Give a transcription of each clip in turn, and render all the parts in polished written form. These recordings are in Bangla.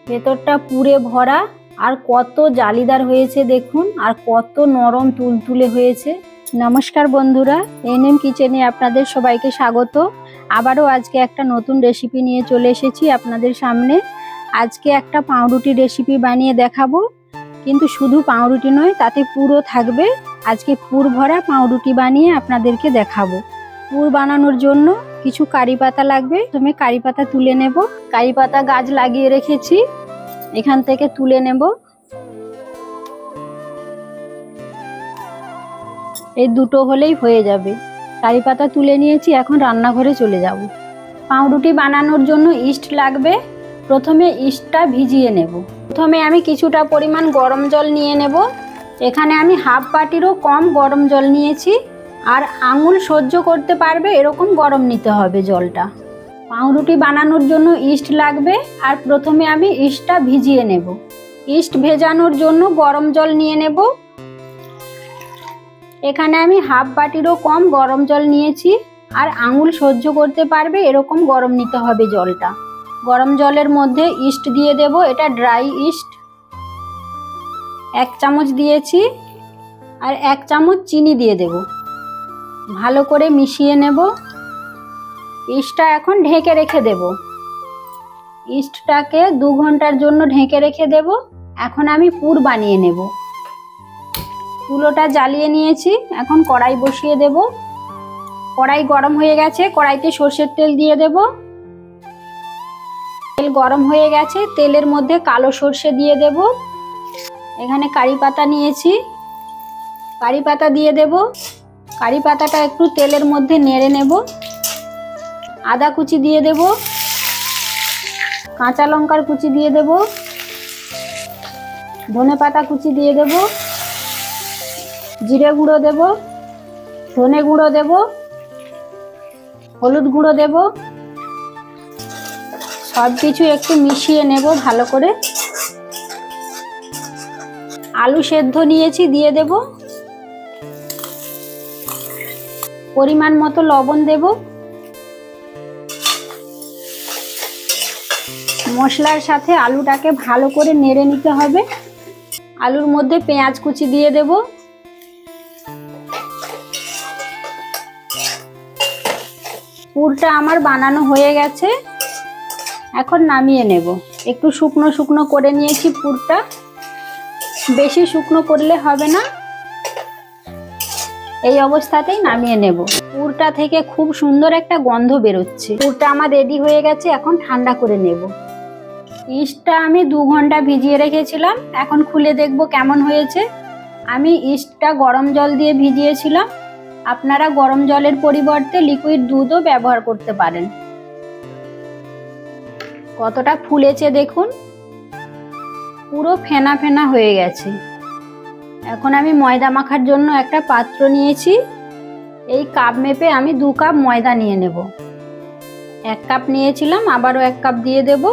ভেতরটা পুরে ভরা আর কত জালিদার হয়েছে দেখুন, আর কত নরম তুলতুলে হয়েছে। নমস্কার বন্ধুরা, এনএম কিচেনে আপনাদের সবাইকে স্বাগত। আবারও আজকে একটা নতুন রেসিপি নিয়ে চলে এসেছি আপনাদের সামনে। আজকে একটা পাউরুটি রেসিপি বানিয়ে দেখাবো, কিন্তু শুধু পাউরুটি নয়, তাতে পুরও থাকবে। আজকে পুর ভরা পাউরুটি বানিয়ে আপনাদেরকে দেখাবো। পুর বানানোর জন্য কিছু কারি পাতা লাগবে। প্রথমে কারি পাতা তুলে নেব। কারি পাতা গাছ লাগিয়ে রেখেছি, এখান থেকে তুলে নেব। এই দুটো হলেই হয়ে যাবে। কারি পাতা তুলে নিয়েছি, এখন রান্নাঘরে চলে যাব। পাউরুটি বানানোর জন্য ইস্ট লাগবে। প্রথমে ইস্টটা ভিজিয়ে নেব। প্রথমে আমি কিছুটা পরিমাণ গরম জল নিয়ে নেব। এখানে আমি হাফ বাটিরও কম গরম জল নিয়েছি, আর আঙুল সহ্য করতে পারবে এরকম গরম নিতে হবে জলটা। পাউরুটি বানানোর জন্য ইস্ট লাগবে, আর প্রথমে আমি ইস্টটা ভিজিয়ে নেব। ইস্ট ভেজানোর জন্য গরম জল নিয়ে নেব। এখানে আমি হাফ বাটিরও কম গরম জল নিয়েছি, আর আঙুল সহ্য করতে পারবে এরকম গরম নিতে হবে জলটা। গরম জলের মধ্যে ইস্ট দিয়ে দেব। এটা ড্রাই ইস্ট 1 চামচ দিয়েছি, আর 1 চামচ চিনি দিয়ে দেব। ভালো করে মিশিয়ে নেব। ইস্টটা এখন ঢেকে রেখে দেব। ইস্টটাকে 2 ঘন্টার জন্য ঢেকে রেখে দেব। এখন আমি পুর বানিয়ে নেব। চুলোটা জ্বালিয়ে নিয়েছি, এখন কড়াই বসিয়ে দেব। কড়াই গরম হয়ে গেছে, কড়াইতে সরষের তেল দিয়ে দেব। তেল গরম হয়ে গেছে, তেলের মধ্যে কালো সরষে দিয়ে দেব। এখানে কারি পাতা নিয়েছি, কারি পাতা দিয়ে দেব। কারি পাতাটা একটু তেলের মধ্যে নেড়ে নেব। আদা কুচি দিয়ে দেব, কাঁচা লঙ্কার কুচি দিয়ে দেব, ধনে পাতা কুচি দিয়ে দেব, জিরে গুঁড়ো দেব, ধনে গুঁড়ো দেব, হলুদ গুঁড়ো দেব। সব কিছু একটু মিশিয়ে নেব ভালো করে। আলু সেদ্ধ নিয়েছি, দিয়ে দেব। পরিমাণ মতো লবণ দেব। মশলার সাথে আলুটাকে ভালো করে নেড়ে নিতে হবে। আলুর মধ্যে পেঁয়াজ কুচি দিয়ে দেব। পুরটা আমার বানানো হয়ে গেছে, এখন নামিয়ে নেব। একটু শুকনো শুকনো করে নিয়েছি পুরটা, বেশি শুকনো করলে হবে না। এই অবস্থাতেই নামিয়ে নেব। পুরটা থেকে খুব সুন্দর একটা গন্ধ বেরোচ্ছে। পুরটা আমার রেডি হয়ে গেছে, এখন ঠান্ডা করে নেব। ইস্টটা আমি 2 ঘন্টা ভিজিয়ে রেখেছিলাম, এখন খুলে দেখব কেমন হয়েছে। আমি ইস্টটা গরম জল দিয়ে ভিজিয়েছিলাম। আপনারা গরম জলের পরিবর্তে লিকুইড দুধও ব্যবহার করতে পারেন। কতটা ফুলেছে দেখুন, পুরো ফেনা ফেনা হয়ে গেছে। এখন আমি ময়দা মাখার জন্য একটা পাত্র নিয়েছি। এই কাপ মেপে আমি 2 কাপ ময়দা নিয়ে নেব। 1 কাপ নিয়েছিলাম, আবারও 1 কাপ দিয়ে দেব।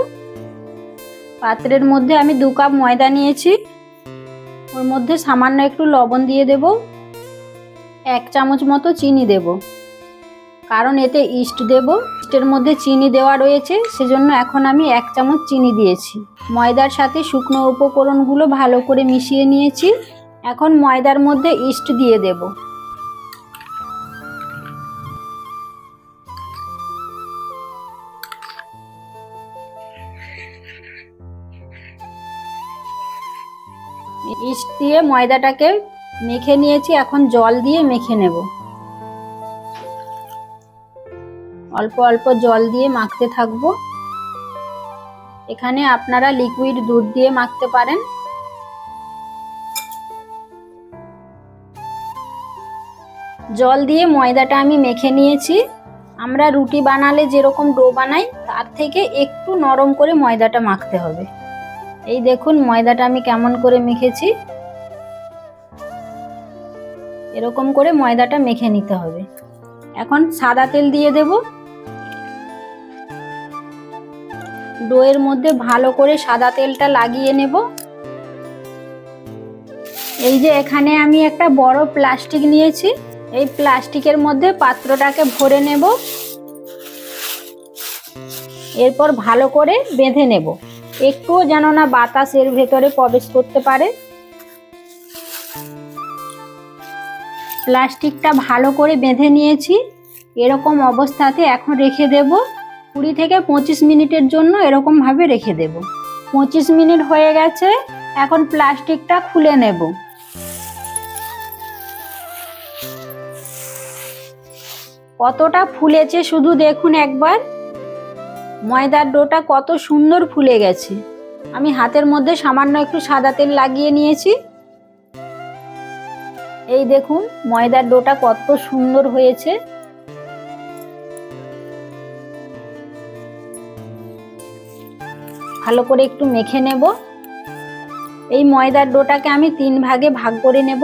পাত্রের মধ্যে আমি 2 কাপ ময়দা নিয়েছি, ওর মধ্যে সামান্য একটু লবণ দিয়ে দেব। 1 চামচ মতো চিনি দেব, কারণ এতে ইস্ট দেব। ইস্টের মধ্যে চিনি দেওয়া রয়েছে, সেজন্য এখন আমি 1 চামচ চিনি দিয়েছি। ময়দার সাথে শুকনো উপকরণগুলো ভালো করে মিশিয়ে নিয়েছি। এখন ময়দার মধ্যে ইস্ট দিয়ে দেব। ইস্ট দিয়ে ময়দাটাকে মেখে নিয়েছি, এখন জল দিয়ে মেখে নেব। অল্প অল্প জল দিয়ে মাখতে থাকবো। এখানে আপনারা লিকুইড দুধ দিয়ে মাখতে পারেন। জল দিয়ে ময়দাটা আমি মেখে নিয়েছি। আমরা রুটি বানালে যেরকম ডো বানাই, তার থেকে একটু নরম করে ময়দাটা মাখতে হবে। এই দেখুন ময়দাটা আমি কেমন করে মেখেছি। এরকম করে ময়দাটা মেখে নিতে হবে। এখন সাদা তেল দিয়ে দেব। ডোয়ের মধ্যে ভালো করে সাদা তেলটা লাগিয়ে নেব। এই যে এখানে আমি একটা বড় প্লাস্টিক নিয়েছি, এই প্লাস্টিকের মধ্যে পাত্রটাকে ভরে নেব। এরপর ভালো করে বেঁধে নেব। একটুও যেন না বাতাস এর ভেতরে প্রবেশ করতে পারে। প্লাস্টিকটা ভালো করে বেঁধে নিয়েছি। এরকম অবস্থাতে এখন রেখে দেব 20 থেকে 25 মিনিটের জন্য। এরকম ভাবে রেখে দেব। 25 মিনিট হয়ে গেছে। এখন প্লাস্টিকটা খুলে নেব। কতটা ফুলেছে শুধু দেখুন একবার। ময়দার ডোটা কত সুন্দর ফুলে গেছে। আমি হাতের মধ্যে সামান্য একটু সাদা তেল লাগিয়ে নিয়েছি। এই দেখুন ময়দার ডোটা কত সুন্দর হয়েছে। ভালো করে একটু মেখে নেব। এই ময়দার ডোটাকে আমি 3 ভাগে ভাগ করে নেব।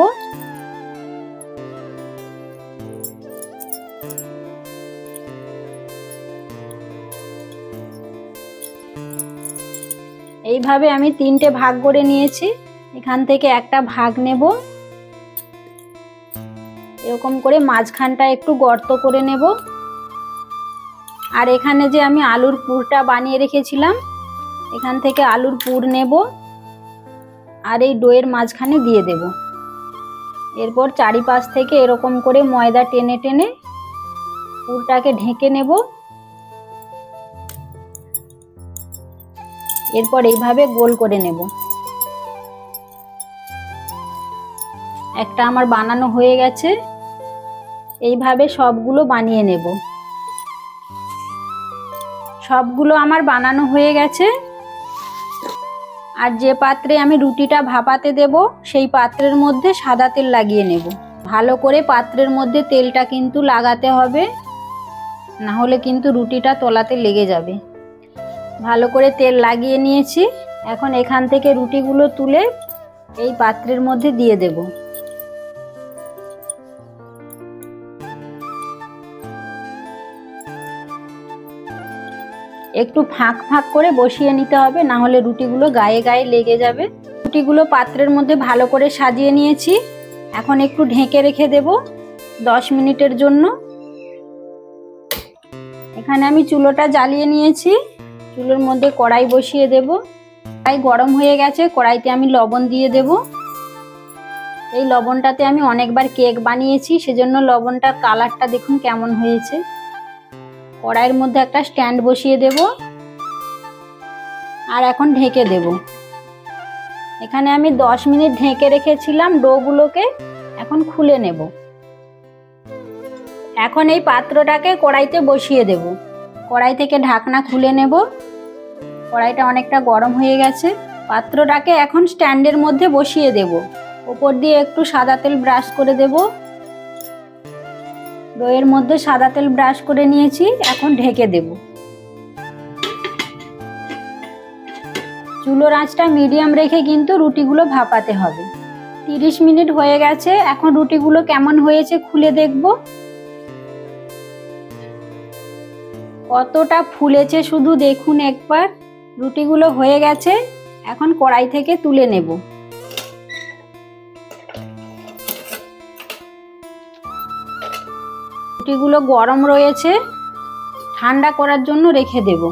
এইভাবে আমি 3টে ভাগ করে নিয়েছি। এখান থেকে একটা ভাগ নেব। এরকম করে মাঝখানটা একটু গর্ত করে নেব। আর এখানে যে আমি আলুর পুরটা বানিয়ে রেখেছিলাম, এখান থেকে আলুর পুর নেব আর এই ডোয়ের মাঝখানে দিয়ে দেব। এরপর চারিপাশ থেকে এরকম করে ময়দা টেনে টেনে পুরটাকে ঢেকে নেব। এরপর এইভাবে গোল করে নেব। একটা আমার বানানো হয়ে গেছে। এইভাবে সবগুলো বানিয়ে নেব। সবগুলো আমার বানানো হয়ে গেছে। আর যে পাত্রে আমি রুটিটা ভাপাতে দেব সেই পাত্রের মধ্যে সাদা তেল লাগিয়ে নেব। ভালো করে পাত্রের মধ্যে তেলটা কিন্তু লাগাতে হবে, না হলে কিন্তু রুটিটা তলাতে লেগে যাবে। ভালো করে তেল লাগিয়ে নিয়েছি। এখন এখান থেকে রুটিগুলো তুলে এই পাত্রের মধ্যে দিয়ে দেব। একটু ফাঁক ফাঁক করে বসিয়ে নিতে হবে, না হলে রুটিগুলো গায়ে গায়ে লেগে যাবে। রুটিগুলো পাত্রের মধ্যে ভালো করে সাজিয়ে নিয়েছি। এখন একটু ঢেকে রেখে দেব 10 মিনিটের জন্য। এখানে আমি চুলোটা জ্বালিয়ে নিয়েছি। চুলোর মধ্যে কড়াই বসিয়ে দেব। কড়াই গরম হয়ে গেছে। কড়াইতে আমি লবণ দিয়ে দেব। এই লবণটাতে আমি অনেকবার কেক বানিয়েছি, সেজন্য লবণটার কালারটা দেখুন কেমন হয়েছে। কড়াইয়ের মধ্যে একটা স্ট্যান্ড বসিয়ে দেব আর এখন ঢেকে দেব। এখানে আমি 10 মিনিট ঢেকে রেখেছিলাম ডোগুলোকে। এখন খুলে নেব। এখন এই পাত্রটাকে কড়াইতে বসিয়ে দেব। কড়াই থেকে ঢাকনা খুলে নেব। কড়াইটা অনেকটা গরম হয়ে গেছে। পাত্রটাকে এখন স্ট্যান্ডের মধ্যে বসিয়ে দেব। উপর দিয়ে একটু সাদা তেল ব্রাশ করে দেব। ডোয়ের মধ্যে সাদা তেল ব্রাশ করে নিয়েছি। এখন ঢেকে দেব। চুলোর আঁচটা মিডিয়াম রেখে কিন্তু রুটিগুলো ভাপাতে হবে। 30 মিনিট হয়ে গেছে। এখন রুটিগুলো কেমন হয়েছে খুলে দেখব। কতটা ফুলেছে শুধু দেখুন একবার। রুটিগুলো হয়ে গেছে। এখন কড়াই থেকে তুলে নেব। রুটিগুলো গরম রয়েছে, ঠান্ডা করার জন্য রেখে দেব।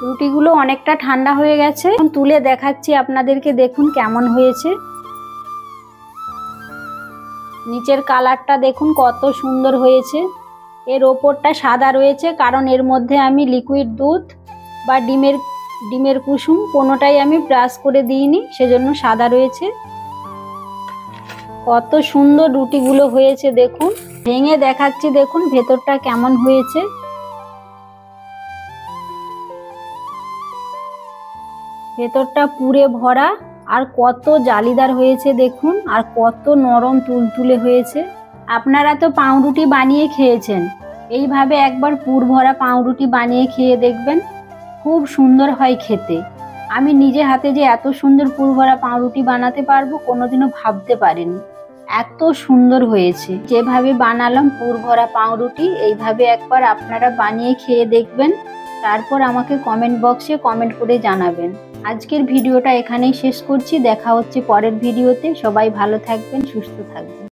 রুটিগুলো অনেকটা ঠান্ডা হয়ে গেছে। এখন তুলে দেখাচ্ছি আপনাদেরকে, দেখুন কেমন হয়েছে। নিচের কালারটা দেখুন কত সুন্দর হয়েছে। এর ওপরটা সাদা রয়েছে, কারণ এর মধ্যে আমি লিকুইড দুধ বা ডিমের কুসুম কোনোটাই আমি ব্রাশ করে দিইনি, সেজন্য সাদা রয়েছে। কত সুন্দর রুটিগুলো হয়েছে দেখুন। ভেঙে দেখাচ্ছি দেখুন ভেতরটা কেমন হয়েছে। ভেতরটা পুরে ভরা আর কত জালিদার হয়েছে দেখুন, আর কত নরম তুলতুলে হয়েছে। আপনারা তো পাউরুটি বানিয়ে খেয়েছেন, এইভাবে একবার পুর ভরা পাউরুটি বানিয়ে খেয়ে দেখবেন, খুব সুন্দর হয় খেতে। আমি নিজে হাতে যে এত সুন্দর পুর ভরা পাউরুটি বানাতে পারবো কোনোদিনও ভাবতে পারিনি। এত সুন্দর হয়েছে। যেভাবে বানালাম পুর ভরা পাউরুটি, এইভাবে একবার আপনারা বানিয়ে খেয়ে দেখবেন, তারপর আমাকে কমেন্ট বক্সে কমেন্ট করে জানাবেন। আজকের ভিডিওটা এখানেই শেষ করছি। দেখা হচ্ছে পরের ভিডিওতে। সবাই ভালো থাকবেন, সুস্থ থাকবেন।